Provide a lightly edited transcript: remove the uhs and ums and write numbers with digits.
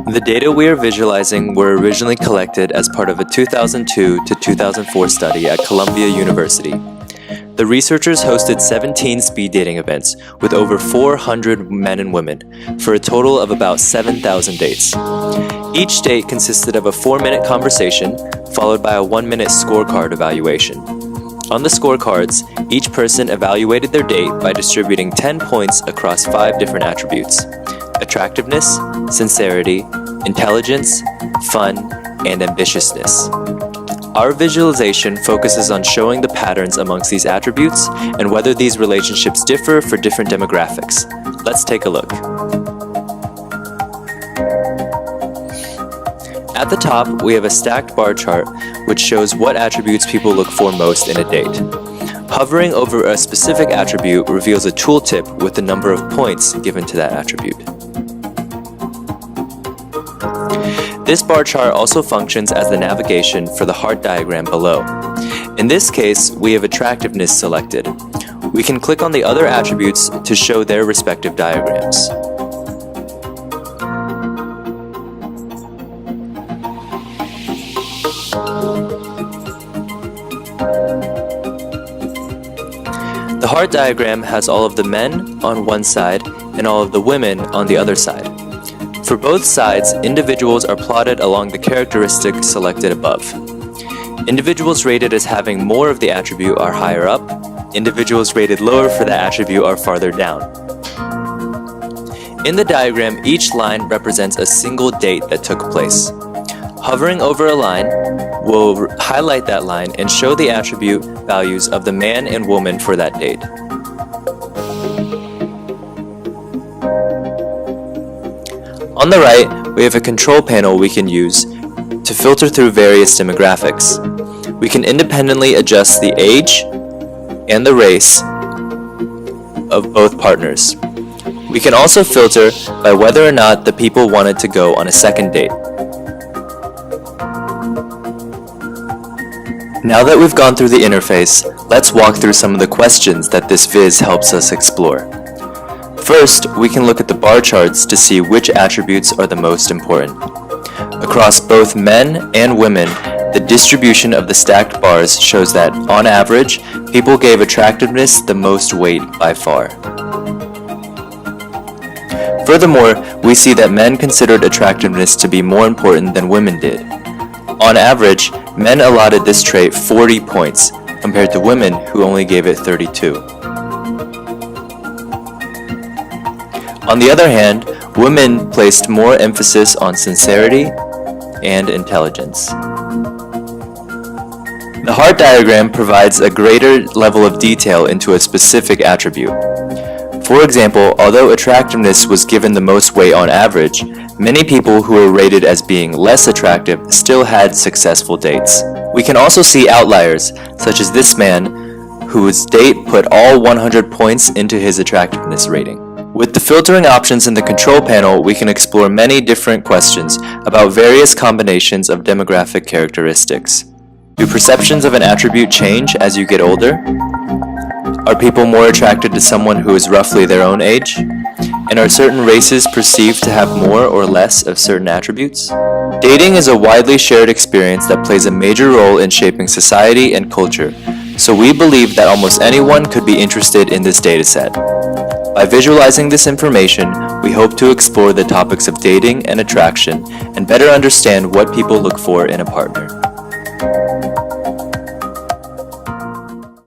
The data we are visualizing were originally collected as part of a 2002 to 2004 study at Columbia University. The researchers hosted 17 speed dating events with over 400 men and women for a total of about 7,000 dates. Each date consisted of a 4-minute conversation followed by a 1-minute scorecard evaluation. On the scorecards, each person evaluated their date by distributing 10 points across 5 different attributes: attractiveness, sincerity, intelligence, fun, and ambitiousness. Our visualization focuses on showing the patterns amongst these attributes and whether these relationships differ for different demographics. Let's take a look. At the top, we have a stacked bar chart which shows what attributes people look for most in a date. Hovering over a specific attribute reveals a tooltip with the number of points given to that attribute. This bar chart also functions as the navigation for the heart diagram below. In this case, we have attractiveness selected. We can click on the other attributes to show their respective diagrams. The heart diagram has all of the men on one side and all of the women on the other side. For both sides, individuals are plotted along the characteristics selected above. Individuals rated as having more of the attribute are higher up. Individuals rated lower for that attribute are farther down. In the diagram, each line represents a single date that took place. Hovering over a line will highlight that line and show the attribute values of the man and woman for that date. On the right, we have a control panel we can use to filter through various demographics. We can independently adjust the age and the race of both partners. We can also filter by whether or not the people wanted to go on a second date. Now that we've gone through the interface, let's walk through some of the questions that this viz helps us explore. First, we can look at the bar charts to see which attributes are the most important. Across both men and women, the distribution of the stacked bars shows that, on average, people gave attractiveness the most weight by far. Furthermore, we see that men considered attractiveness to be more important than women did. On average, men allotted this trait 40 points, compared to women who only gave it 32. On the other hand, women placed more emphasis on sincerity and intelligence. The heart diagram provides a greater level of detail into a specific attribute. For example, although attractiveness was given the most weight on average, many people who were rated as being less attractive still had successful dates. We can also see outliers, such as this man, whose date put all 100 points into his attractiveness rating. With the filtering options in the control panel, we can explore many different questions about various combinations of demographic characteristics. Do perceptions of an attribute change as you get older? Are people more attracted to someone who is roughly their own age? And are certain races perceived to have more or less of certain attributes? Dating is a widely shared experience that plays a major role in shaping society and culture, so we believe that almost anyone could be interested in this dataset. By visualizing this information, we hope to explore the topics of dating and attraction and better understand what people look for in a partner.